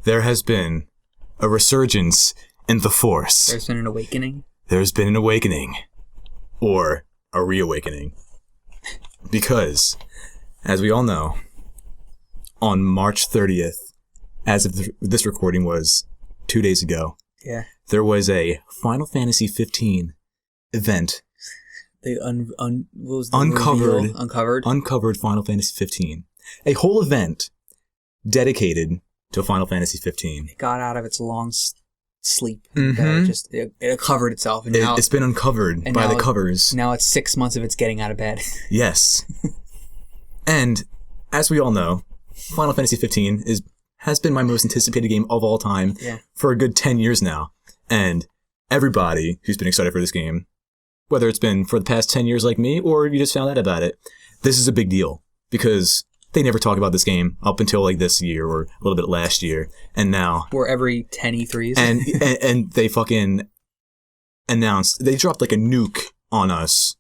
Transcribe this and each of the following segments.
there has been a resurgence in the Force. There's been an awakening. There's been an awakening. Or a reawakening. Because, as we all know, on March 30th, as of this recording was 2 days ago, there was a Final Fantasy 15 event. They uncovered Final Fantasy 15. A whole event dedicated to Final Fantasy 15. It got out of its long sleep. It uncovered itself. And now, it's been uncovered by the covers. Now it's 6 months of its getting out of bed. Yes. And, as we all know, Final Fantasy 15 has been my most anticipated game of all time for a good 10 years now. And everybody who's been excited for this game, whether it's been for the past 10 years like me, or you just found out about it, this is a big deal. Because they never talk about this game up until like this year or a little bit last year. And now... Or every 10 E3s. And they fucking announced... They dropped like a nuke on us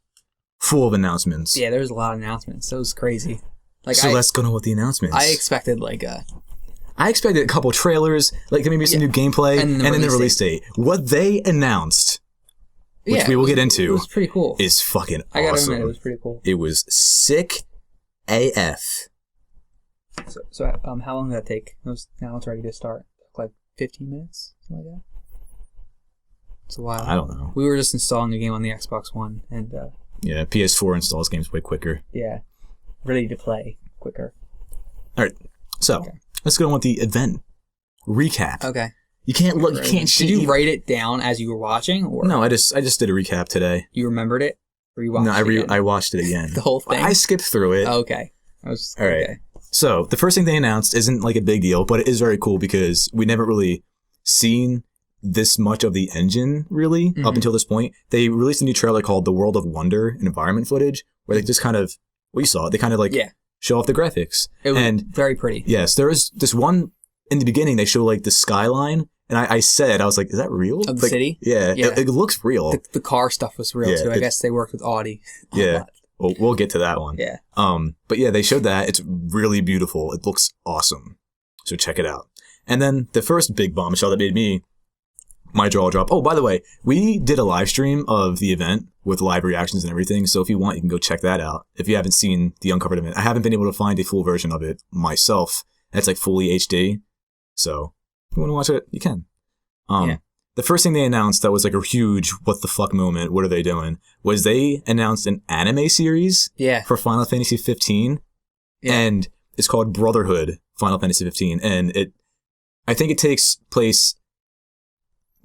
full of announcements. Yeah, there was a lot of announcements. That was crazy. Let's go on with the announcements. I expected a couple trailers, like maybe some new gameplay, and then the release date. What they announced, which we will get into, it was pretty cool. Is fucking awesome. I gotta admit, it was pretty cool. It was sick AF. So how long did that take? Now it's ready to start. Like 15 minutes? Something like that? It's a while. I don't know. We were just installing a game on the Xbox One, and... PS4 installs games way quicker. Yeah. Ready to play quicker. Alright, so... Okay. Let's go on with the event recap. Okay. You can't look. You can't. Did you write it down as you were watching? Or? No, I just did a recap today. You remembered it, or you watched? No, I watched it again. The whole thing. I skipped through it. Oh, okay. All right. So the first thing they announced isn't like a big deal, but it is very cool because we never really seen this much of the engine really up until this point. They released a new trailer called "The World of Wonder" and environment footage, where they just kind of you saw it. They kind of show off the graphics. It was very pretty. Yes, there was this one in the beginning. They show like the skyline, and I was like, "Is that real?" Of the city? Yeah. It looks real. The car stuff was real too. I guess they worked with Audi. Yeah, well, we'll get to that one. Yeah. But yeah, they showed that. It's really beautiful. It looks awesome. So check it out. And then the first big bombshell that made my jaw drop. Oh, by the way, we did a live stream of the event with live reactions and everything. So if you want, you can go check that out. If you haven't seen the Uncovered event, I haven't been able to find a full version of it myself. That's like fully HD. So if you want to watch it, you can. The first thing they announced that was like a huge what the fuck moment, what are they doing, was they announced an anime series for Final Fantasy 15. Yeah. And it's called Brotherhood Final Fantasy 15. And I think it takes place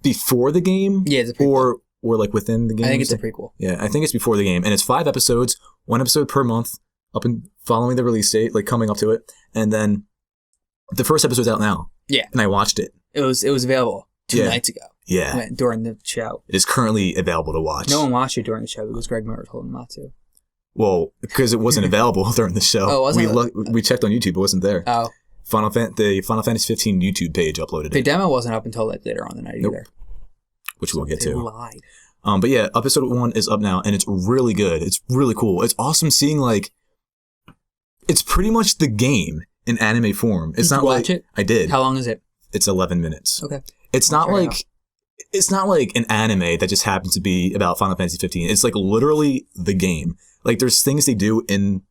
before the game? Yeah, it's a prequel. Or like within the game? I think it's a prequel. Yeah, I think it's before the game. And it's 5 episodes, 1 episode per month, up and following the release date, like coming up to it. And then the first episode's out now. Yeah. And I watched it. It was available 2 nights ago. Yeah. During the show. It is currently available to watch. No one watched it during the show because Greg Murray told him not to. Well, because it wasn't available during the show. Oh, wasn't it? We checked on YouTube, it wasn't there. Oh. The Final Fantasy 15 YouTube page uploaded it. The demo wasn't up until later on the night either. Which we'll get to. Lied. But yeah, episode 1 is up now, and it's really good. It's really cool. It's awesome seeing it's pretty much the game in anime form. It's Did not you watch it? I did. How long is it? It's 11 minutes. Okay. It's not like an anime that just happens to be about Final Fantasy 15. It's like literally the game. Like there's things they do in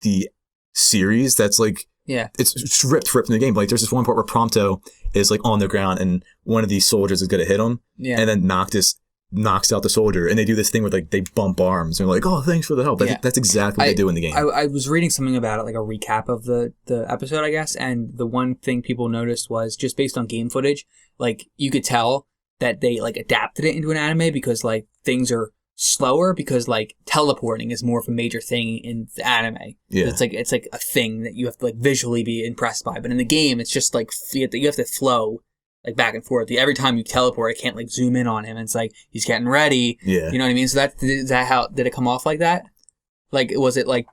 the series that's like it's ripped from the game. Like there's this one part where Prompto is like on the ground and one of these soldiers is gonna hit him, and then Noctis knocks out the soldier, and they do this thing where like they bump arms and they're like, "Oh, thanks for the help." That's exactly what they do in the game. I was reading something about it, like a recap of the episode, I guess, and the one thing people noticed was just based on game footage, like you could tell that they like adapted it into an anime because like things are slower because like teleporting is more of a major thing in the anime. Yeah. It's like a thing that you have to like visually be impressed by. But in the game, it's just like you have to flow like back and forth. Every time you teleport, I can't like zoom in on him. And it's like he's getting ready. Yeah. You know what I mean? So is that how did it come off like that? Like was it like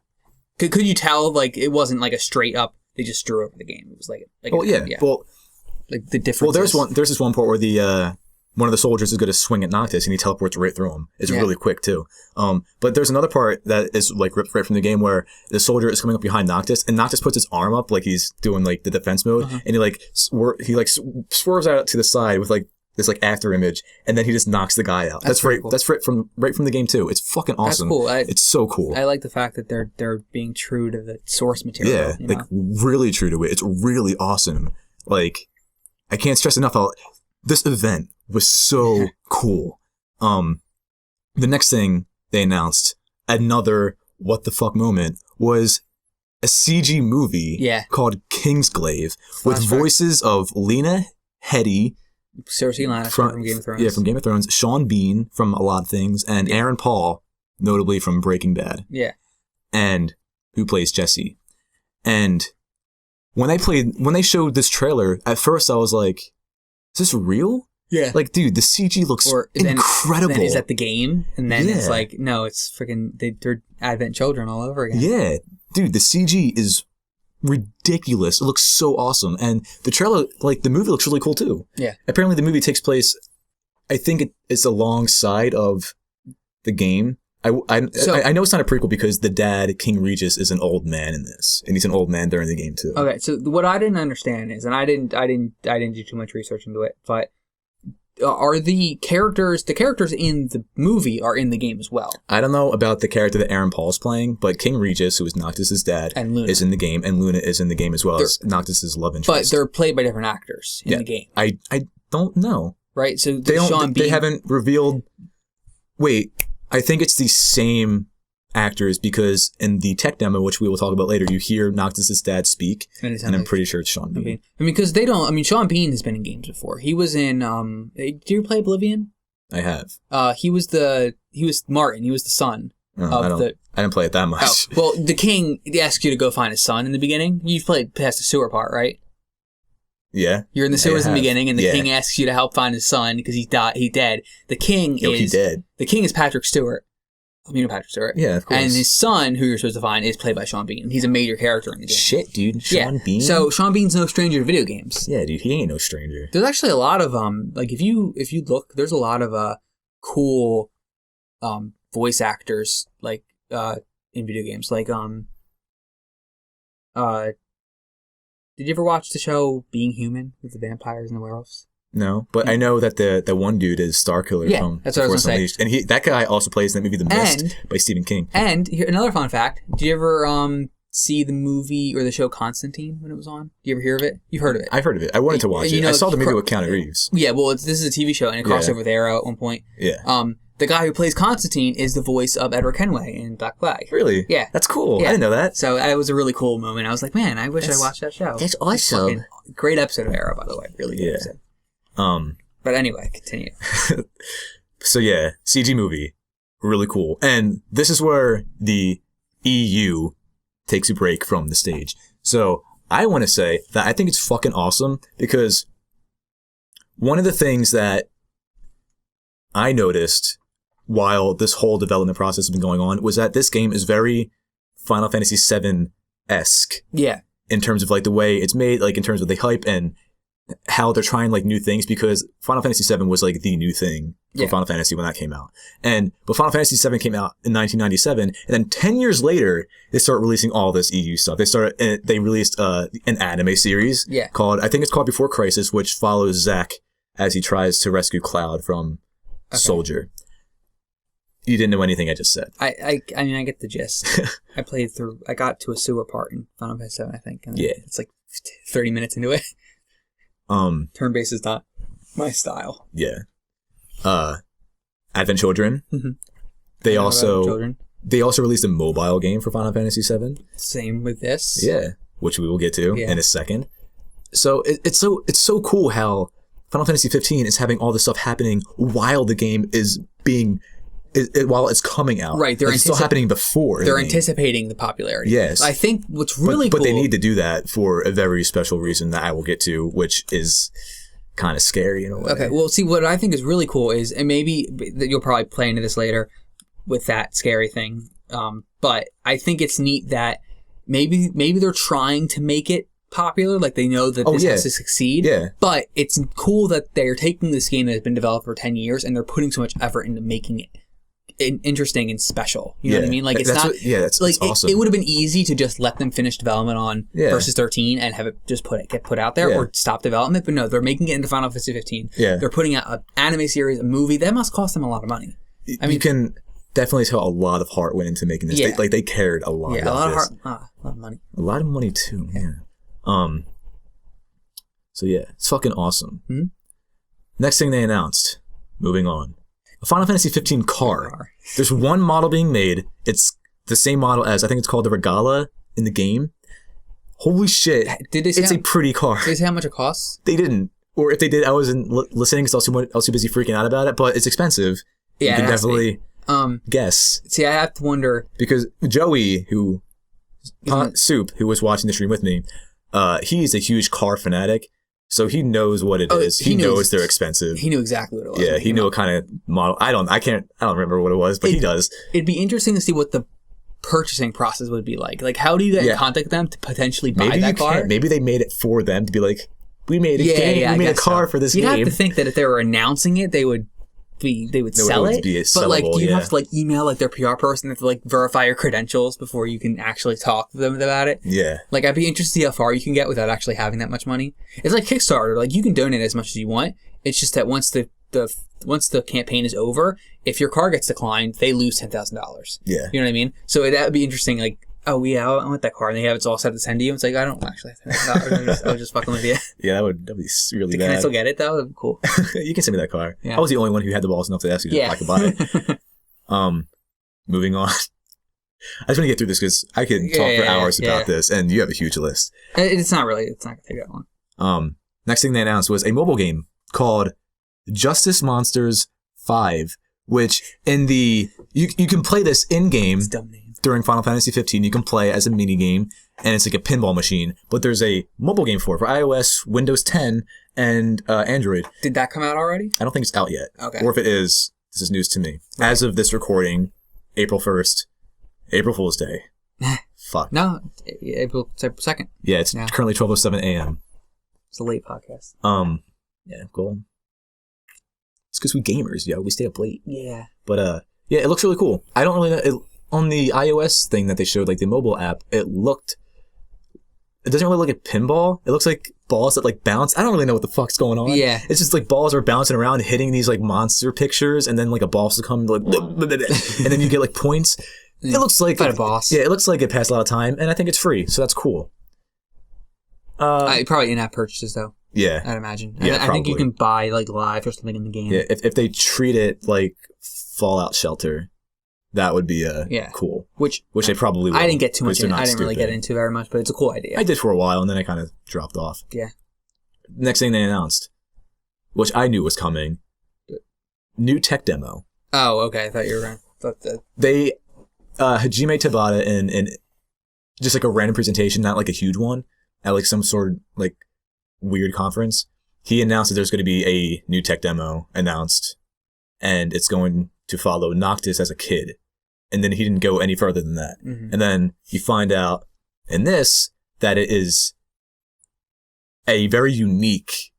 could you tell like it wasn't like a straight up they just drew over the game. It was like well, yeah. Well, like the difference. Well, there's this one part where one of the soldiers is going to swing at Noctis, and he teleports right through him. It's really quick too. But there's another part that is like ripped right from the game where the soldier is coming up behind Noctis, and Noctis puts his arm up like he's doing like the defense mode, and he swerves out to the side with like this like after image, and then he just knocks the guy out. That's right. Cool. That's right from the game too. It's fucking awesome. That's cool. It's so cool. I like the fact that they're being true to the source material. Yeah, like really true to it. It's really awesome. Like, I can't stress enough how this event was so cool. The next thing they announced, another what the fuck moment, was a CG movie called Kingsglaive with voices of Lena Headey, Cersei Lannister from Game of Thrones. Yeah, from Game of Thrones. Sean Bean from a lot of things, and Aaron Paul, notably from Breaking Bad. Yeah. And who plays Jesse. And when they showed this trailer, at first I was like, is this real? Yeah. Like, dude, the CG looks incredible. Then is that the game? And then it's like, no, it's freaking, they're Advent Children all over again. Yeah. Dude, the CG is ridiculous. It looks so awesome. And the trailer, like, the movie looks really cool too. Yeah. Apparently the movie takes place, I think it's alongside of the game. I know it's not a prequel because the dad, King Regis, is an old man in this, and he's an old man during the game too. Okay, so what I didn't understand is, and I didn't do too much research into it, but are the characters in the movie are in the game as well? I don't know about the character that Aaron Paul's playing, but King Regis, who is Noctis' dad, and Luna is in the game, and Luna is in the game as well as Noctis' love interest. But they're played by different actors in the game. I don't know. Right, so they haven't revealed. Wait. I think it's the same actors because in the tech demo, which we will talk about later, you hear Noctis' dad speak, and I'm pretty sure it's Sean Bean. I mean, because Sean Bean has been in games before. He was in, do you play Oblivion? I have. He was Martin. He was the son I didn't play it that much. Oh, well, the king asks you to go find his son in the beginning. You've played past the sewer part, right? Yeah. You're in the sewers in the beginning, and the king asks you to help find his son because he dead. The king is dead. The king is Patrick Stewart. You know Patrick Stewart. Yeah, of course. And his son, who you're supposed to find, is played by Sean Bean. He's a major character in the game. Shit, dude. Sean Bean? So Sean Bean's no stranger to video games. Yeah, dude. He ain't no stranger. There's actually a lot of like if you look, there's a lot of cool voice actors like in video games. Like did you ever watch the show Being Human with the vampires and the werewolves? No, but I know that the one dude is Starkiller from that's what I was going to say. And that guy also plays in that movie The Mist by Stephen King. And here, another fun fact. Did you ever see the movie or the show Constantine when it was on? Did you ever hear of it? You've heard of it. I've heard of it. I wanted to watch it. I saw the movie with Keanu Reeves. Yeah, well, this is a TV show, and it crossed over with Arrow at one point. Yeah. The guy who plays Constantine is the voice of Edward Kenway in Black Flag. Really? Yeah. That's cool. Yeah. I didn't know that. So it was a really cool moment. I was like, man, I wish I watched that show. That's awesome. Great episode of Arrow, by the way. Really good episode. But anyway, continue. So yeah, CG movie. Really cool. And this is where the EU takes a break from the stage. So I want to say that I think it's fucking awesome because one of the things that I noticed while this whole development process has been going on was that this game is very Final Fantasy VII-esque. Yeah. In terms of like the way it's made, like in terms of the hype and how they're trying like new things, because Final Fantasy VII was like the new thing for Final Fantasy when that came out. But Final Fantasy VII came out in 1997, and then 10 years later, they start releasing all this EU stuff. They released an anime series called, I think it's called Before Crisis, which follows Zack as he tries to rescue Cloud from Soldier. You didn't know anything I just said. I mean, I get the gist. I got to a sewer part in Final Fantasy VII, I think. And it's like 30 minutes into it. Turn-based is not my style. Yeah. Advent Children. Mm-hmm. They also released a mobile game for Final Fantasy VII. Same with this. Yeah, which we will get to in a second. So it's so cool how Final Fantasy 15 is having all this stuff happening while the game is while it's coming out. Right. It's still happening before. They're anticipating the popularity. Yes. I think what's really cool. But they need to do that for a very special reason that I will get to, which is kind of scary in a way. Okay. Well, see, what I think is really cool is, and maybe you'll probably play into this later with that scary thing, but I think it's neat that maybe they're trying to make it popular. Like, they know that this has to succeed. Yeah. But it's cool that they're taking this game that has been developed for 10 years and they're putting so much effort into making it interesting and special. You know what I mean? Like, it's that's not... that's like, awesome. It would have been easy to just let them finish development on Versus 13 and have it just get put out there or stop development. But no, they're making it into Final Fantasy 15. Yeah. They're putting out an anime series, a movie. That must cost them a lot of money. I mean, you can definitely tell a lot of heart went into making this. Yeah. They cared a lot about this. A lot of money. A lot of money, too. Yeah. So, yeah. It's fucking awesome. Mm-hmm. Next thing they announced. Moving on. A Final Fantasy 15 car. There's one model being made. It's the same model as, I think it's called the Regala in the game. Holy shit. Did they say it's a pretty car. Did they say how much it costs? They didn't. Or if they did, I wasn't listening because I was too busy freaking out about it. But it's expensive. Yeah, you can definitely guess. See, I have to wonder. Because Joey, Soup, who was watching the stream with me, he's a huge car fanatic. So he knows what it is. He knows they're expensive. He knew exactly what it was. Yeah, he knew what kind of model. I don't remember what it was, but he does. It'd be interesting to see what the purchasing process would be like. Like, how do you get in contact with them to potentially buy that car? Maybe they made it for them to be like, we made a game. We made a car for this game. You'd have to think that if they were announcing it, they would sell it. But like, you have to like email like their PR person to like verify your credentials before you can actually talk to them about it. Yeah. Like, I'd be interested to see how far you can get without actually having that much money. It's like Kickstarter. Like, you can donate as much as you want. It's just that once the campaign is over, if your car gets declined, they lose $10,000. Yeah. You know what I mean? So that would be interesting. Like, oh yeah, I want that car, and they have it all set to send to you. It's like, I don't actually have $10,000. I was just fucking with you. Yeah, that'd be really bad. Can I still get it though? That'd be cool. You can send me that car. Yeah. I was the only one who had the balls enough to ask you if I could buy it. Moving on. I just want to get through this because I could talk for hours about this, and you have a huge list. It's not going to take that long. Next thing they announced was a mobile game called Justice Monsters 5, which you can play this in game. Dumb name. During Final Fantasy 15, you can play as a mini game, and it's like a pinball machine. But there's a mobile game for iOS, Windows 10, and Android. Did that come out already? I don't think it's out yet. Okay. Or if it is, this is news to me. Right. As of this recording, April 1st, April Fool's Day. Fuck. No, April 2nd. Yeah, it's currently 12:07 a.m. It's a late podcast. Yeah, cool. It's because we gamers, we stay up late. Yeah. But it looks really cool. I don't really know. On the iOS thing that they showed, like the mobile app, it doesn't really look like pinball. It looks like balls that like bounce. I don't really know what the fuck's going on. Yeah. It's just like balls are bouncing around, hitting these like monster pictures, and then like a boss will come like, and then you get like points. It looks like a boss. Yeah, it looks like it passed a lot of time, and I think it's free, so that's cool. Probably in-app purchases though. Yeah, I'd imagine. Yeah, I think you can buy like live or something in the game. Yeah, if they treat it like Fallout Shelter, that would be cool. Which they probably will. I didn't get too much into. I didn't really get into very much, but it's a cool idea. I did for a while, and then I kind of dropped off. Yeah. Next thing they announced, which I knew was coming, new tech demo. Oh, okay. I thought you were right. They, Hajime Tabata in just like a random presentation, not like a huge one, at like some sort of like weird conference, he announced that there's going to be a new tech demo announced, and it's going to follow Noctis as a kid. And then he didn't go any further than that. Mm-hmm. And then you find out in this that it is a very unique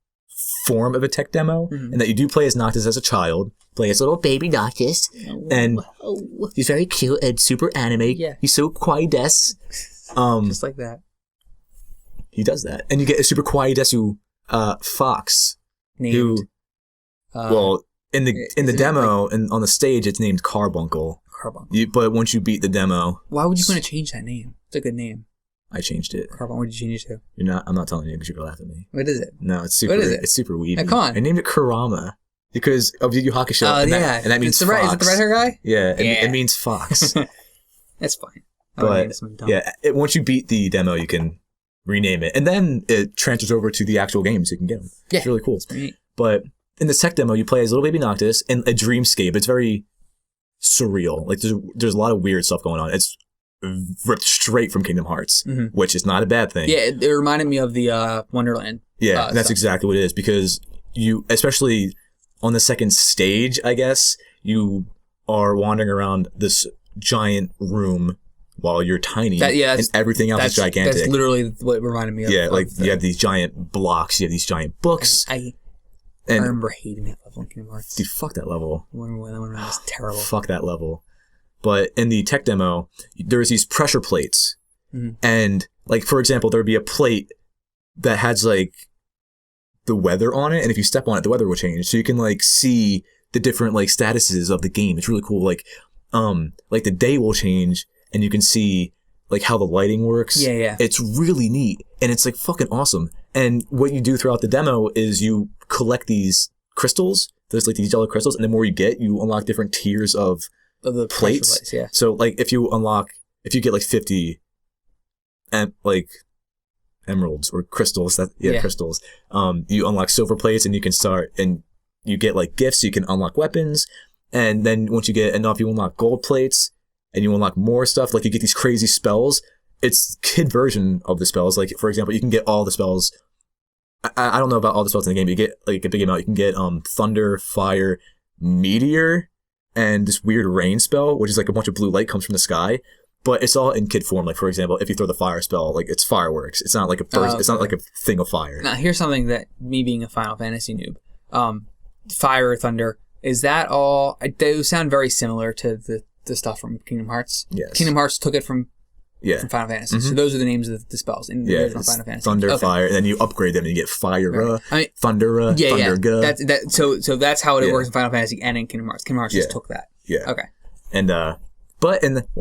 form of a tech demo, and that you do play as Noctis as a child, play as little baby Noctis, and he's very cute and super anime. Yeah. He's so kawaii desu. Just like that. He does that. And you get a super kawaii desu fox. Named, who, well, in the demo and on the stage, it's named Carbuncle. But once you beat the demo... Why would you want to change that name? It's a good name. I changed it. Carbuncle, what did you change it to? I'm not telling you because you're going to laugh at me. What is it? No, it's super... What is it? It's super weedy. Come on. I named it Kurama because of Yu Yu Hakusho. Oh, yeah. And that means fox. Is it the red hair guy? Yeah, it means fox. That's fine. But, once you beat the demo, you can rename it. And then it transfers over to the actual game so you can get them. Yeah. It's really cool. It's neat. But in the tech demo, you play as little baby Noctis in a dreamscape. It's very surreal. Like there's a lot of weird stuff going on. It's ripped straight from Kingdom Hearts, which is not a bad thing. Yeah, it reminded me of the Wonderland. Yeah, that's exactly what it is, because you, especially on the second stage, I guess, you are wandering around this giant room while you're tiny, and everything else is gigantic. That's literally what it reminded me of. Yeah, like you have these giant blocks, you have these giant books. I remember hating that level in Kingdom Hearts. Dude, fuck that level. That one was terrible. Fuck that level. But in the tech demo, there's these pressure plates. Mm-hmm. And, like, for example, there would be a plate that has, like, the weather on it. And if you step on it, the weather will change. So you can, like, see the different, like, statuses of the game. It's really cool. Like the day will change and you can see, like, how the lighting works. Yeah. It's really neat. And it's, like, fucking awesome. And what you do throughout the demo is you collect these crystals. There's, like, these yellow crystals. And the more you get, you unlock different tiers of the plates. Yeah. So, like, if you get, like, 50 and, like, emeralds or crystals, crystals, you unlock silver plates and you can start, and you get, like, gifts. So you can unlock weapons. And then once you get enough, you unlock gold plates. And you unlock more stuff, like you get these crazy spells. It's kid version of the spells. Like, for example, you can get all the spells. I don't know about all the spells in the game, but you get, like, a big amount. You can get thunder, fire, meteor, and this weird rain spell, which is like a bunch of blue light comes from the sky. But it's all in kid form. Like, for example, if you throw the fire spell, like, it's fireworks. It's not like a burst. It's not like a thing of fire. Now, here's something that, me being a Final Fantasy noob, fire, thunder, is that all? Those sound very similar to the stuff from Kingdom Hearts. Yes. Kingdom Hearts took it from Final Fantasy. Mm-hmm. So those are the names of the spells in the original Final Fantasy. Thunder, fire, and then you upgrade them and you get fire, thunder, thunder. So that's how it works in Final Fantasy and in Kingdom Hearts. Kingdom Hearts just took that. Yeah. Okay. And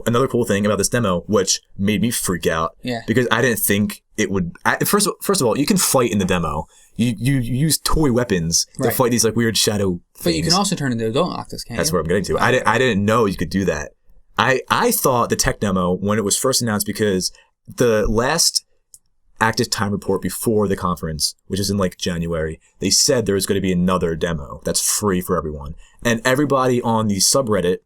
another cool thing about this demo, which made me freak out, because I didn't think it would. First of all, you can fight in the demo. You use toy weapons to fight these, like, weird shadow things. But you can also turn into adult Noctis, can't you? That's what I'm getting to. I didn't know you could do that. I thought the tech demo, when it was first announced, because the last active time report before the conference, which is in, like, January, they said there was going to be another demo that's free for everyone. And everybody on the subreddit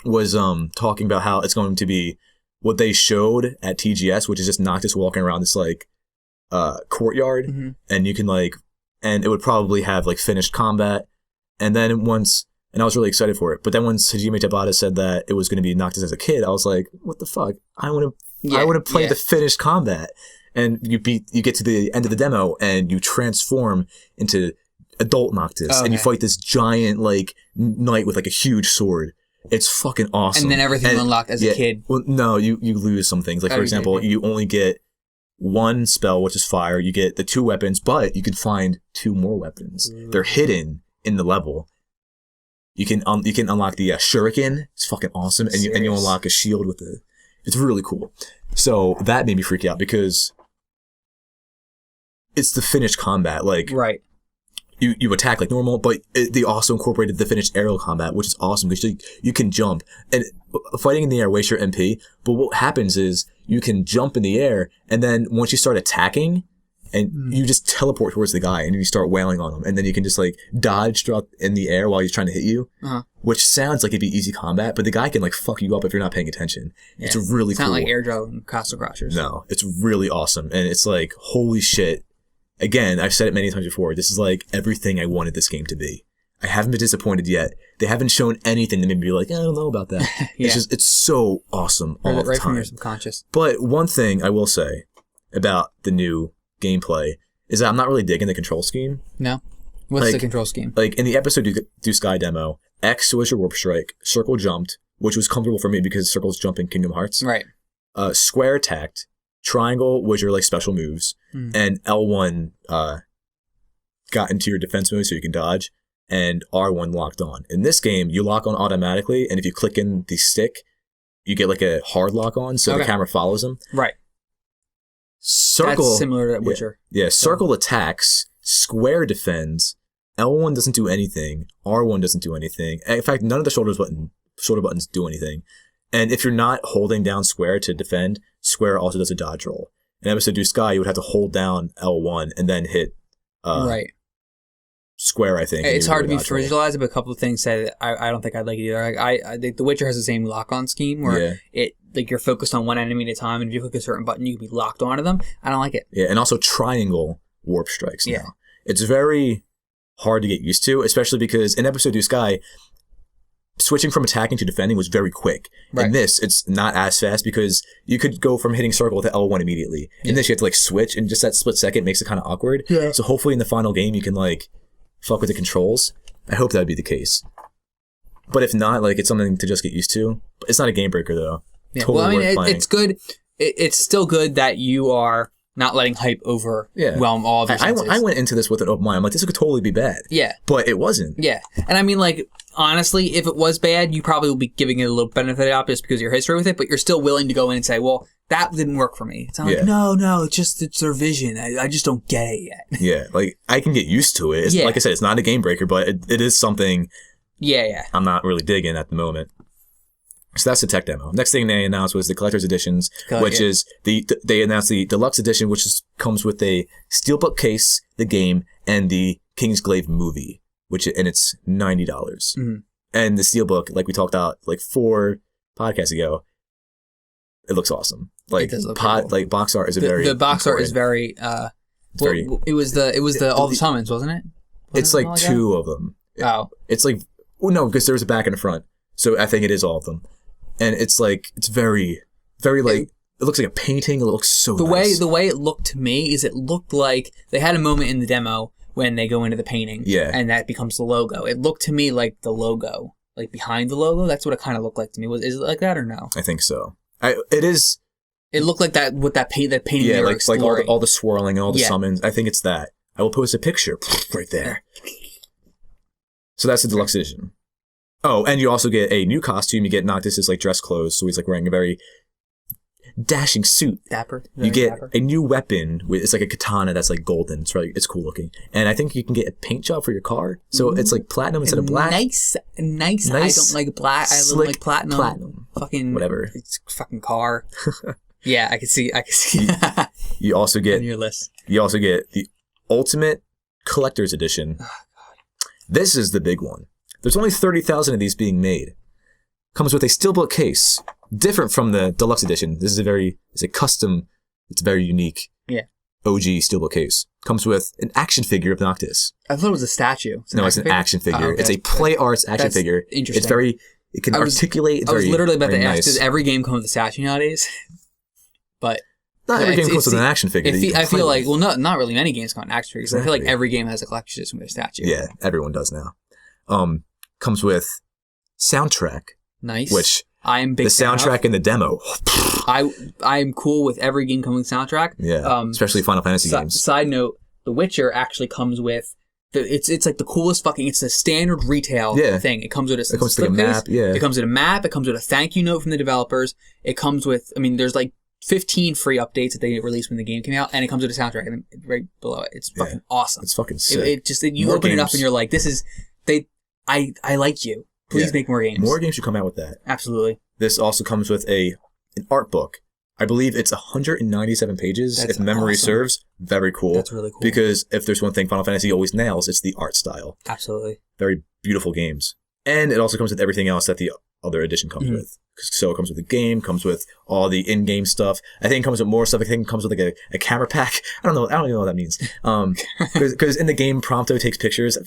was talking about how it's going to be what they showed at TGS, which is just Noctis walking around this, like, courtyard, and you can, like, and it would probably have, like, finished combat, and then and I was really excited for it, but then once Hajime Tabata said that it was going to be Noctis as a kid, I was like, what the fuck? I want to play the finished combat. And you get to the end of the demo and you transform into adult Noctis, and you fight this giant, like, knight with, like, a huge sword. It's fucking awesome. And then everything unlocked as a kid. Well, no, you lose some things. Like, for example, you only get one spell, which is fire. You get the 2 weapons, but you can find 2 more weapons. They're hidden in the level. You can unlock the shuriken. It's fucking awesome. And you unlock a shield with the. It's really cool. So that made me freak out because it's the finished combat. Like, you attack like normal, but they also incorporated the finished aerial combat, which is awesome because you can jump. And fighting in the air wastes your MP, but what happens is you can jump in the air, and then once you start attacking, and you just teleport towards the guy, and you start wailing on him, and then you can just, like, dodge throughout in the air while he's trying to hit you, which sounds like it'd be easy combat, but the guy can, like, fuck you up if you're not paying attention. Yeah. It's really cool. It's not like Airdrop and Castle Crashers. No, it's really awesome, and it's like, holy shit. Again, I've said it many times before, this is, like, everything I wanted this game to be. I haven't been disappointed yet. They haven't shown anything that made me be like, I don't know about that. It's so awesome all the time. Right from your subconscious. But one thing I will say about the new gameplay is that I'm not really digging the control scheme. No? What's the control scheme? Like, in the episode Do Sky demo, X was your warp strike, circle jumped, which was comfortable for me because circles jump in Kingdom Hearts. Right. Square attacked, triangle was your, like, special moves, and L1 got into your defense mode so you can dodge, and R1 locked on. In this game, you lock on automatically, and if you click in the stick, you get, like, a hard lock on, so the camera follows them. Right. Circle. That's similar to Witcher. Yeah, circle attacks, square defends, L1 doesn't do anything, R1 doesn't do anything. In fact, none of the shoulder buttons do anything. And if you're not holding down square to defend, square also does a dodge roll. In episode Do Sky, you would have to hold down L1 and then hit square, I think. It's hard to visualize, but a couple of things say that I don't think I'd like it either. Like, I think The Witcher has the same lock-on scheme where you're focused on one enemy at a time, and if you click a certain button, you can be locked onto them. I don't like it. Yeah, and also triangle warp strikes now. It's very hard to get used to, especially because in episode Do Sky, switching from attacking to defending was very quick. Right. In this, it's not as fast because you could go from hitting circle to L1 immediately. In this, you have to like switch, and just that split second makes it kind of awkward. Yeah. So hopefully in the final game, you can like fuck with the controls. I hope that would be the case. But if not, like it's something to just get used to. It's not a game breaker though. Yeah. Totally Well, I mean, worth playing. it's good. It's still good that you are not letting hype overwhelm all of your senses. I went into this with an open mind. I'm like, this could totally be bad. Yeah. But it wasn't. Yeah. And I mean, like, honestly, if it was bad, you probably will be giving it a little benefit of the doubt just because of your history with it, but you're still willing to go in and say, well, that didn't work for me. It's not like, no, it's their vision. I just don't get it yet. Yeah. Like, I can get used to it. Like I said, it's not a game breaker, but it is something I'm not really digging at the moment. So that's the tech demo. Next thing they announced was the collector's editions, which is they announced the deluxe edition, which comes with a steelbook case, the game, and the Kingsglaive movie, and it's $90. Mm-hmm. And the steelbook, like we talked about like 4 podcasts ago, it looks awesome. Like it does look like box art is the box art is very it was the all the summons, wasn't it? It's like 2 of them. Oh, it's like no, because there's a back and a front, so I think it is all of them. And it's like, it's very, very like, it looks like a painting. It looks so nice. The way it looked to me is it looked like they had a moment in the demo when they go into the painting. Yeah. And that becomes the logo. It looked to me like the logo, like behind the logo. That's what it kind of looked like to me. Is it like that or no? I think so. It is. It looked like that with that painting. Yeah, like all the swirling and all the summons. I think it's that. I will post a picture right there. So that's the deluxe edition. Oh, and you also get a new costume. You get Noctis's like dress clothes, so he's like wearing a very dashing suit. Dapper. You get a new weapon. It's like a katana that's like golden. It's cool looking. And I think you can get a paint job for your car. So it's like platinum instead of black. Nice. I don't like black. I don't like platinum. Platinum. Fucking whatever. It's fucking car. Yeah, I can see. You also get on your list. You also get the Ultimate Collector's Edition. Oh, God. This is the big one. There's only 30,000 of these being made. Comes with a steelbook case, different from the deluxe edition. This is it's a custom, it's very unique. Yeah. OG steelbook case. Comes with an action figure of Noctis. I thought it was a statue. It's an action figure. Oh, okay. It's a Play Arts action figure. Interesting. It can articulate. It's I was literally about to ask, nice. Does every game come with a statue nowadays? But not every game comes with an action figure. I feel like, well, not really many games come with action figures. Exactly. I feel like every game has a collection system with a statue. Yeah, everyone does now. Comes with soundtrack. Nice. Which I'm big the soundtrack in the demo. I'm cool with every game coming with soundtrack. Yeah. Especially Final Fantasy games. Side note: The Witcher actually comes with it's like the coolest fucking. It's a standard retail thing. It comes with a map. Yeah. It comes with a map. It comes with a thank you note from the developers. It comes with. I mean, there's like 15 free updates that they released when the game came out, and it comes with a soundtrack and right below it. It's fucking awesome. It's fucking sick. You open it up and you're like, this is I like you. Please make more games. More games should come out with that. Absolutely. This also comes with an art book. I believe it's 197 pages, if memory serves. Very cool. That's really cool. Because if there's one thing Final Fantasy always nails, it's the art style. Absolutely. Very beautiful games. And it also comes with everything else that the other edition comes with. So it comes with the game, comes with all the in-game stuff. I think it comes with more stuff. I think it comes with like a camera pack. I don't even know what that means. Because in the game, Prompto takes pictures.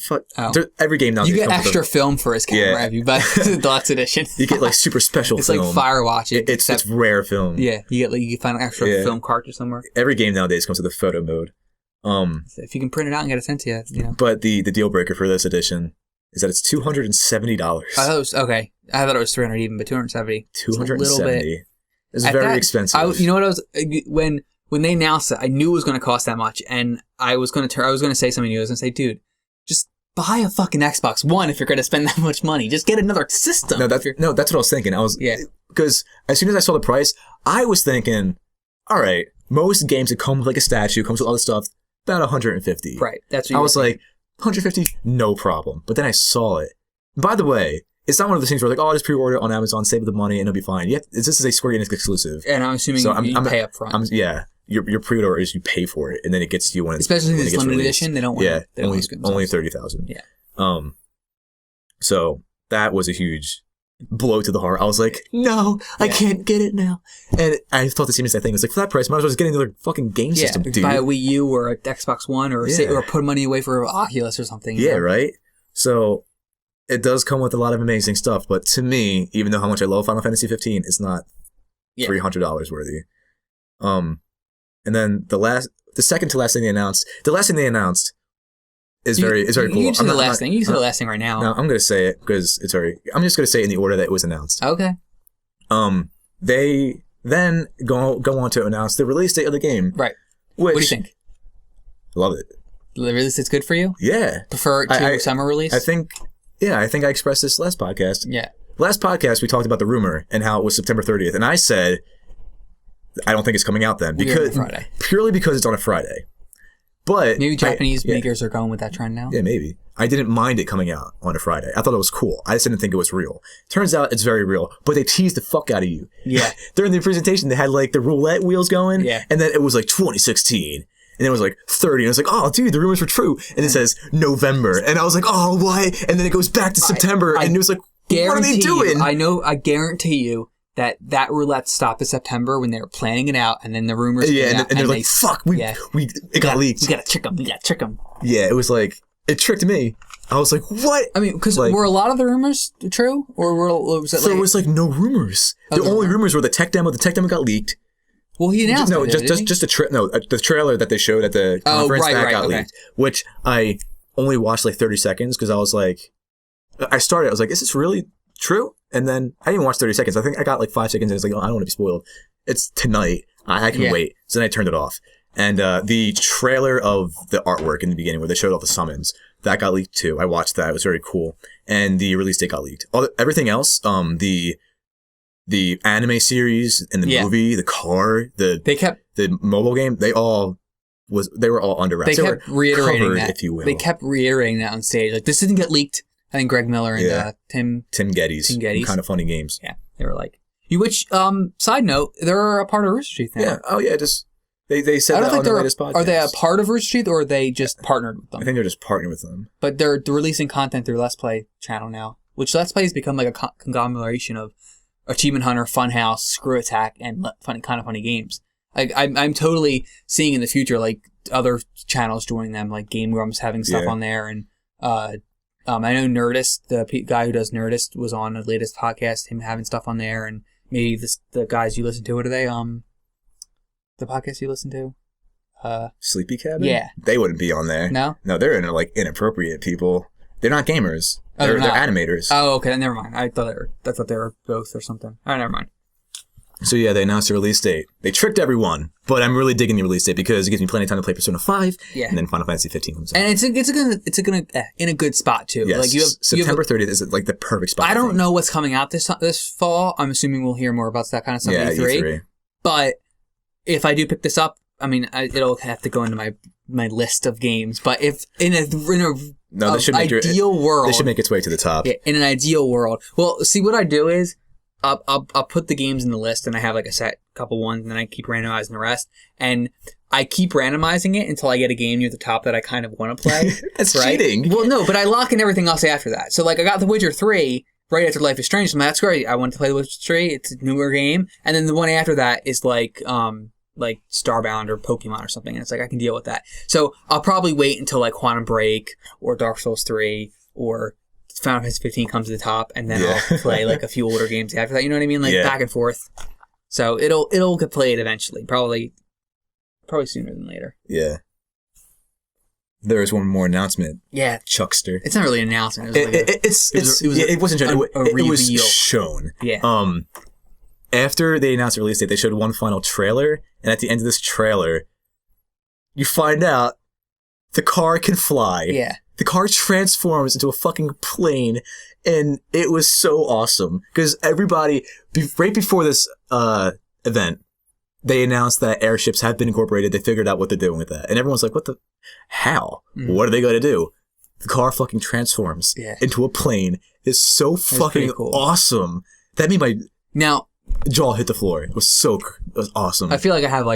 Every game now. You get extra film for his camera if you buy the deluxe edition. You get like super special film. It's like Firewatch. It's rare film. Yeah, you can find an extra film cartridge somewhere. Every game nowadays comes with a photo mode. If you can print it out and get it sent to you, you know. But the deal breaker for this edition is that it's $270. I thought it was okay. I thought it was $300 even, but $270. $270. It's very expensive. You know what I was when they announced it, I knew it was going to cost that much, and I was going to say something new. I was going to say, dude, just buy a fucking Xbox One if you're going to spend that much money. Just get another system. That's what I was thinking. Because as soon as I saw the price, I was thinking, all right, most games that come with like a statue, comes with all this stuff, about $150. Right. That's what I was like, $150, no problem. But then I saw it. By the way, it's not one of those things where like, oh, just pre-order it on Amazon, save the money, and it'll be fine. This is a Square Enix exclusive. And I'm assuming you pay up front. Your pre-order is you pay for it, and then it gets to you when it's especially when this limited edition. They don't want only 30,000. Yeah. So that was a huge blow to the heart. I was like, no, I can't get it now. And I thought the same exact thing. It's like, for that price, might as well just get another fucking game system, dude. Buy a Wii U or an Xbox One or put money away for Oculus or something. Yeah, right? So it does come with a lot of amazing stuff, but to me, even though how much I love Final Fantasy 15, it's not $300 worthy. And then the second to last thing they announced, is very cool. You can say the last thing. You can say the last thing right now. No, I'm going to say it because I'm just going to say it in the order that it was announced. Okay. They then go on to announce the release date of the game. Right. Which, what do you think? Love it. The release date's good for you? Yeah. Prefer it to summer release? I think I expressed this last podcast. Yeah. Last podcast, we talked about the rumor and how it was September 30th. And I said, I don't think it's coming out then. Purely because it's on a Friday. But maybe Japanese makers are going with that trend now? Yeah, maybe. I didn't mind it coming out on a Friday. I thought it was cool. I just didn't think it was real. Turns out it's very real, but they teased the fuck out of you. Yeah. During the presentation, they had like the roulette wheels going. Yeah. And then it was like 2016. And it was like 30. And it was like, oh, dude, the rumors were true. And it says November. And I was like, oh, what? And then it goes back to September. And it was like, what are they doing? I guarantee you that roulette stopped in September when they were planning it out, and then the rumors came out, and they're like, fuck, it got leaked. We gotta trick them. Yeah, it was like, it tricked me. I was like, what? I mean, because were a lot of the rumors true? Or was it there was like no rumors. The only rumors were the tech demo. The tech demo got leaked. Well, he announced the trailer that they showed at the conference got leaked, which I only watched like 30 seconds because I was like, I was like, is this really true? And then I didn't even watch 30 seconds. I think I got like 5 seconds and it's like, oh, I don't want to be spoiled. It's tonight. I can wait. So then I turned it off. And the trailer of the artwork in the beginning where they showed all the summons, that got leaked too. I watched that. It was very cool. And the release date got leaked. Everything else, the anime series and the movie, the car, the mobile game, they were all under wraps. They kept reiterating covered, that. If you will. They kept reiterating that on stage. Like, this didn't get leaked. I think Greg Miller and Tim Geddes. Kind of funny games. Yeah. They were like, side note, they're a part of Rooster Teeth now. Yeah. Oh, yeah. Just, they said that on the latest podcast. Are they a part of Rooster Teeth or are they just partnered with them? I think they're just partnering with them. But they're releasing content through Let's Play channel now, which Let's Play has become like a conglomeration of Achievement Hunter, Funhouse, Screw Attack, and funny games. Like, I'm totally seeing in the future, like, other channels joining them, like Game Grumps having stuff on there, and I know Nerdist, the guy who does Nerdist, was on the latest podcast, him having stuff on there, and maybe the guys you listen to, what are they? The podcast you listen to? Sleepy Cabin? Yeah. They wouldn't be on there. No? No, they're inappropriate people. They're not gamers. They're animators. Oh, okay, then never mind. I thought they were both or something. All right, never mind. So yeah, they announced the release date. They tricked everyone, but I'm really digging the release date because it gives me plenty of time to play Persona 5, and then Final Fantasy 15 comes out. And it's gonna in a good spot too. Yes, like September 30th is like the perfect spot. I don't know what's coming out this fall. I'm assuming we'll hear more about that kind of stuff at E3. But if I do pick this up, I mean, it'll have to go into my list of games. But if in a this should make ideal world, this should make its way to the top. Yeah, in an ideal world. Well, see, what I do is I'll put the games in the list, and I have like a set couple ones, and then I keep randomizing the rest. And I keep randomizing it until I get a game near the top that I kind of want to play. That's cheating. Well, no, but I lock in everything else after that. So like I got The Witcher 3 right after Life is Strange. So that's great. I want to play The Witcher 3. It's a newer game, and then the one after that is like Starbound or Pokemon or something, and it's like I can deal with that. So I'll probably wait until like Quantum Break or Dark Souls 3 or Final Fantasy 15 comes to the top, and then I'll play like a few older games after that. You know what I mean? Like back and forth. So it'll get played eventually. Probably sooner than later. Yeah. There is one more announcement. Yeah. Chuckster. It's not really an announcement. It wasn't shown. It was shown. Yeah. After they announced the release date, they showed one final trailer, and at the end of this trailer, you find out the car can fly. Yeah. The car transforms into a fucking plane, and it was so awesome. Because everybody, right before this event, they announced that airships have been incorporated. They figured out what they're doing with that. And everyone's like, how? Mm. What are they going to do? The car fucking transforms into a plane. It's so fucking cool. Awesome. That made my jaw hit the floor. It was awesome. I feel like I have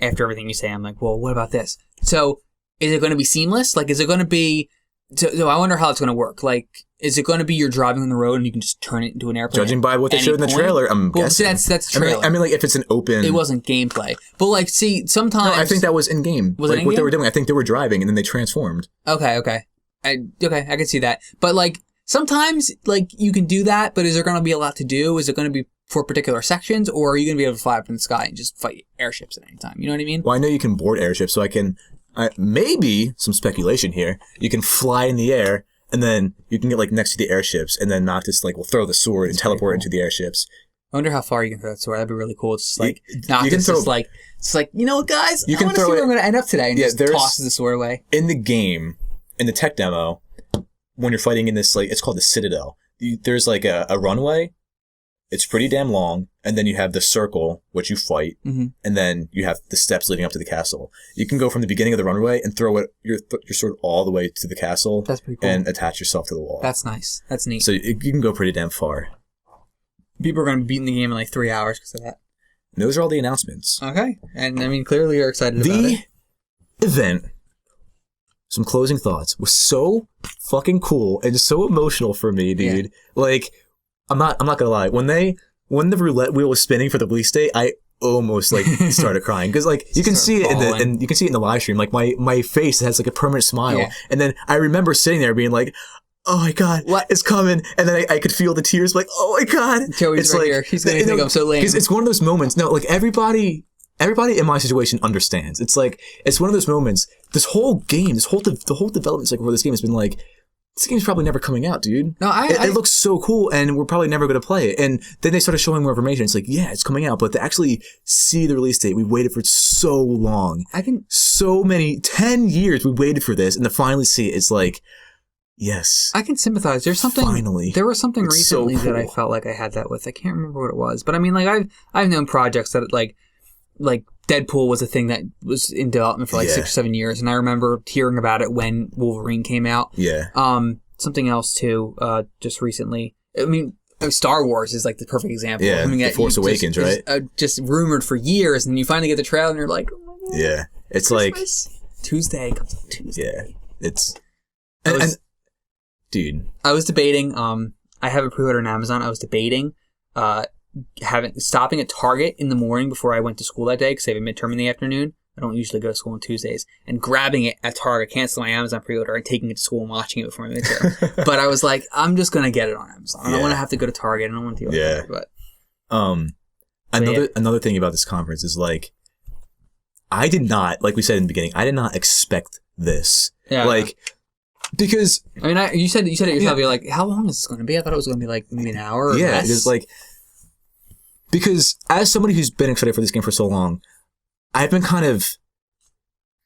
after everything you say, I'm like, well, what about this? So is it going to be seamless? Like, is it going to be... So I wonder how it's going to work. Like, is it going to be you're driving on the road and you can just turn it into an airplane? Judging by what they showed in the trailer, I'm guessing. That's trailer. I mean, if it's an open... It wasn't gameplay. But, see, sometimes... No, I think that was in-game. Was it in-game? What they were doing, I think they were driving and then they transformed. Okay. I can see that. But, sometimes like you can do that, but is there going to be a lot to do? Is it going to be for particular sections, or are you going to be able to fly up in the sky and just fight airships at any time? You know what I mean? Well, I know you can board airships, so I can, maybe, some speculation here, you can fly in the air, and then you can get, like, next to the airships, and then Noctis, like, will throw the sword and teleport into the airships. I wonder how far you can throw that sword. That'd be really cool. It's just like, Noctis is like, it's like, you know what, guys? I want to see where I'm going to end up today, and just tosses the sword away. In the game, in the tech demo, when you're fighting in this, like, it's called the Citadel, there's, like, a runway. It's pretty damn long, and then you have the circle, which you fight, and then you have the steps leading up to the castle. You can go from the beginning of the runway and throw your sword all the way to the castle. That's pretty cool. And attach yourself to the wall. That's nice. That's neat. So you can go pretty damn far. People are going to be beating the game in like 3 hours because of that. And those are all the announcements. Okay. And, I mean, clearly you're excited about it. The event, some closing thoughts, was so fucking cool and so emotional for me, dude. Yeah. Like... I'm not gonna lie. When the roulette wheel was spinning for the release date, I almost like started crying because like you can see it in the live stream. Like my face has like a permanent smile, and then I remember sitting there being like, "Oh my god, what is coming?" And then I could feel the tears. Like, "Oh my god!" Joey's right here. He's gonna think I'm so lame. It's one of those moments. No, like everybody in my situation understands. It's like it's one of those moments. This whole game, the whole development cycle for this game has been like. This game's probably never coming out, dude. No, it looks so cool, and we're probably never going to play it. And then they started showing more information. It's like, yeah, it's coming out, but to actually see the release date, we waited for so long. 10 years we waited for this, and to finally see it, it's like, yes. I can sympathize. There's something. Finally. There was something recently so cool. that I felt like I had that with. I can't remember what it was, but I mean, like I've known projects that like Deadpool was a thing that was in development for like 6 or 7 years, and I remember hearing about it when Wolverine came out. Yeah. Something else too, just recently. I mean, Star Wars is like the perfect example. Yeah, I mean, The Force Awakens, right? Just rumored for years, and then you finally get the trailer, and you're like, oh my God, yeah, it's Christmas. Like Tuesday comes on Tuesday. Yeah, it's. Dude, I was debating. I have a pre-order on Amazon. I was debating. Stopping at Target in the morning before I went to school that day because I have a midterm in the afternoon. I don't usually go to school on Tuesdays. And grabbing it at Target, canceling my Amazon pre-order, and taking it to school and watching it before my midterm. But I was like, I'm just going to get it on Amazon. I don't want to have to go to Target. I don't want to deal with it. But another thing about this conference is like, I did not, like we said in the beginning, I did not expect this. Yeah. Like, because... I mean, you said it yourself. Yeah. You're like, how long is this going to be? I thought it was going to be like maybe an hour or less. It's like... Because as somebody who's been excited for this game for so long, I've been kind of...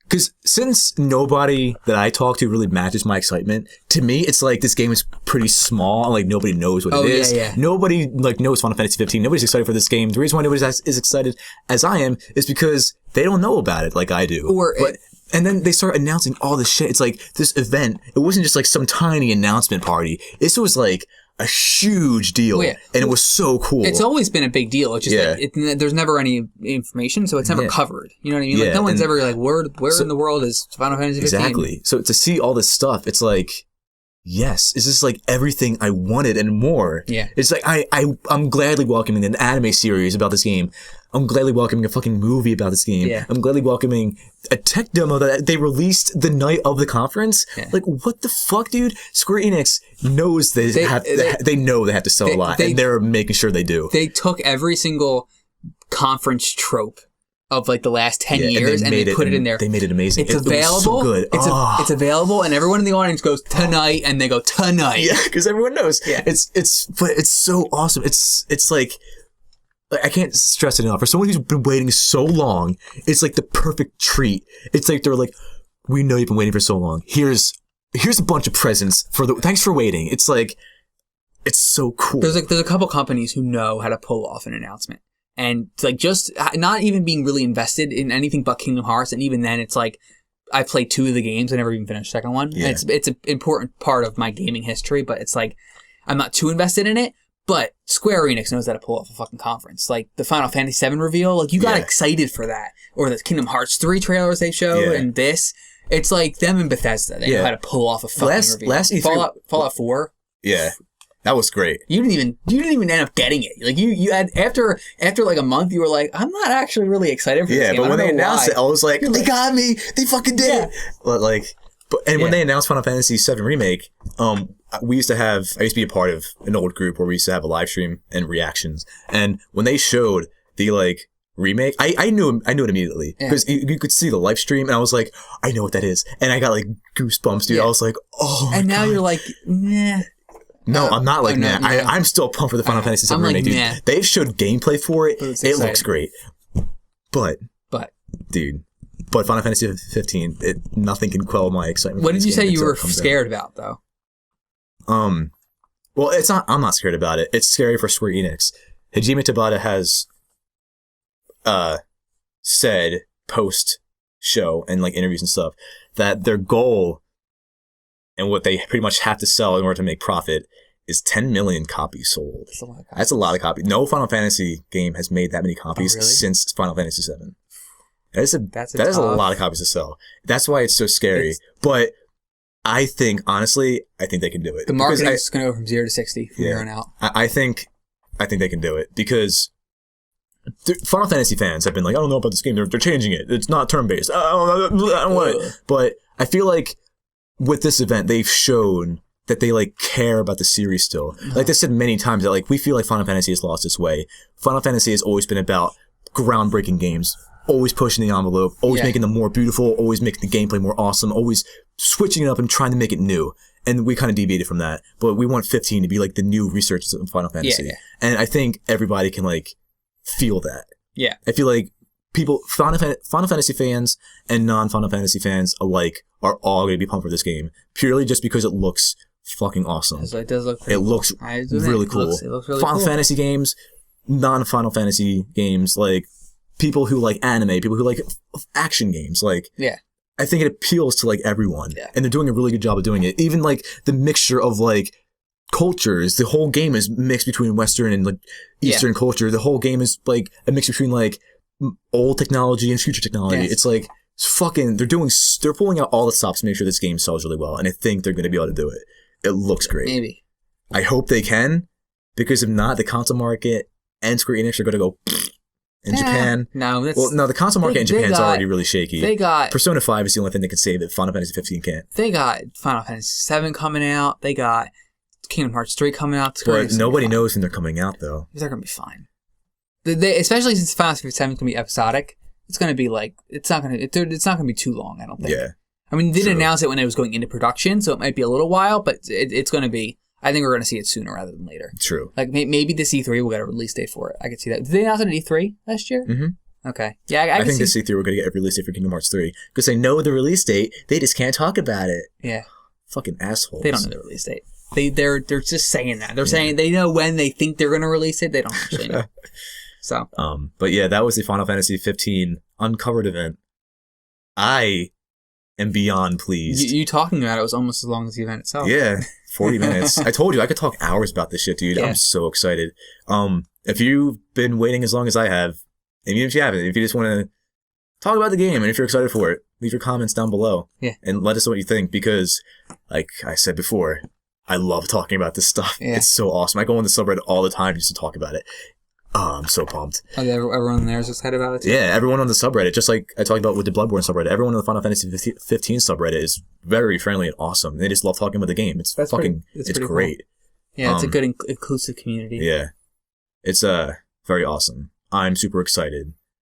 Because since nobody that I talk to really matches my excitement, to me, it's like this game is pretty small. And like nobody knows what it is. Yeah. Nobody like knows Final Fantasy 15. Nobody's excited for this game. The reason why nobody is excited as I am is because they don't know about it like I do. And then they start announcing all this shit. It's like this event. It wasn't just like some tiny announcement party. This was like a huge deal, and it was so cool. It's always been a big deal. It's just like there's never any information, so it's never covered. You know what I mean? Like no one's ever like, where in the world is Final Fantasy 15? Exactly. So to see all this stuff, it's like, yes, is this like everything I wanted and more? Yeah. It's like I'm gladly welcoming an anime series about this game. I'm gladly welcoming a fucking movie about this game. Yeah. I'm gladly welcoming a tech demo that they released the night of the conference. Yeah. Like, what the fuck, dude? Square Enix knows they know they have to sell a lot, and they're making sure they do. They took every single conference trope of like the last 10 years and they put it in there. They made it amazing. It's available. It was so good. It's available, and everyone in the audience goes tonight, and they go tonight. Yeah, because everyone knows. Yeah. But it's so awesome. It's like I can't stress it enough. For someone who's been waiting so long, it's like the perfect treat. It's like they're like, we know you've been waiting for so long. Here's a bunch of presents thanks for waiting. It's like, it's so cool. There's a couple companies who know how to pull off an announcement. And like just not even being really invested in anything but Kingdom Hearts. And even then it's like, I played 2 of the games. I never even finished the second one. Yeah. And it's an important part of my gaming history, but it's like, I'm not too invested in it. But Square Enix knows how to pull off a fucking conference. Like the Final Fantasy VII reveal, like you got excited for that. Or the Kingdom Hearts 3 trailers they showed, and this. It's like them and Bethesda. They know how to pull off a fucking reveal. Last E3, Fallout 4. Yeah. That was great. You didn't even end up getting it. Like you had after like a month, you were like, I'm not actually really excited for this game. Yeah, but when they announced it, I was like, they got me. They fucking did it. But when they announced Final Fantasy VII Remake, I used to be a part of an old group where we used to have a live stream and reactions. And when they showed the like remake, I knew it immediately because you could see the live stream and I was like, I know what that is. And I got like goosebumps, dude. I was like, oh my And now God. you're like, nah. No, I'm not like that. No. I'm still pumped for the Final Fantasy VII remake, dude. Nah. They've showed gameplay for it. It looks great. But Final Fantasy 15, nothing can quell my excitement. What did you say you were scared about, though? Well, it's not. I'm not scared about it. It's scary for Square Enix. Hajime Tabata has said post show and like interviews and stuff that their goal and what they pretty much have to sell in order to make profit is 10 million copies sold. That's a lot of copies. No Final Fantasy game has made that many copies since Final Fantasy VII. That is a lot of copies to sell. That's why it's so scary. But I think, honestly, I think they can do it. The marketing is going to go from 0 to 60 from here on out. I think they can do it because Final Fantasy fans have been like, I don't know about this game. They're changing it. It's not turn-based. I don't want it. But I feel like with this event, they've shown that they like care about the series still. Like they said many times that like we feel like Final Fantasy has lost its way. Final Fantasy has always been about groundbreaking games. Always pushing the envelope, always making them more beautiful, always making the gameplay more awesome, always switching it up and trying to make it new. And we kind of deviated from that. But we want 15 to be like the new research of Final Fantasy. Yeah. And I think everybody can like feel that. Yeah. I feel like people, Final Fantasy fans and non-Final Fantasy fans alike are all going to be pumped for this game. Purely just because it looks fucking awesome. It does look pretty cool. Looks really cool. It looks really Final Fantasy games, non-Final Fantasy games, like people who like anime, people who like action games, like I think it appeals to like everyone, and they're doing a really good job of doing it. Even like the mixture of like cultures, the whole game is mixed between Western and like Eastern culture. The whole game is like a mix between like old technology and future technology. It's like they're pulling out all the stops to make sure this game sells really well, and I think they're going to be able to do it. It looks great. Maybe. I hope they can, because if not, the console market and Square Enix are going to go in Japan. No, the console market in Japan is already really shaky. They got Persona 5 is the only thing that can save it. Final Fantasy 15 can't. They got Final Fantasy 7 coming out. They got Kingdom Hearts 3 coming out. But nobody knows when they're coming out, though. They're gonna be fine. Especially since Final Fantasy 7 is gonna be episodic. It's gonna be like it's not gonna be too long. I don't think. Yeah. I mean, they didn't announce it when it was going into production, so it might be a little while, but it's gonna be. I think we're going to see it sooner rather than later. True. Like, maybe this E3 will get a release date for it. I could see that. Did they announce it at E3 last year? Mm-hmm. Okay. Yeah, I think this E3 we're going to get a release date for Kingdom Hearts 3. Because they know the release date, they just can't talk about it. Yeah. Fucking assholes. They don't know the release date. They're just saying that. They're saying they know when they think they're going to release it. They don't actually know. So. But yeah, that was the Final Fantasy 15 Uncovered event. I am beyond pleased. You talking about it was almost as long as the event itself. Yeah, 40 minutes. I told you I could talk hours about this shit, dude. Yeah. I'm so excited. If you've been waiting as long as I have, and even if you haven't, if you just want to talk about the game and if you're excited for it, leave your comments down below. Yeah. And let us know what you think, because, like I said before, I love talking about this stuff. Yeah. It's so awesome. I go on the subreddit all the time just to talk about it. I'm so pumped. Everyone there is excited about it too? Yeah, everyone on the subreddit, just like I talked about with the Bloodborne subreddit, everyone on the Final Fantasy 15 subreddit is very friendly and awesome. They just love talking about the game. It's great. Cool. Yeah, it's a good inclusive community. Yeah. It's very awesome. I'm super excited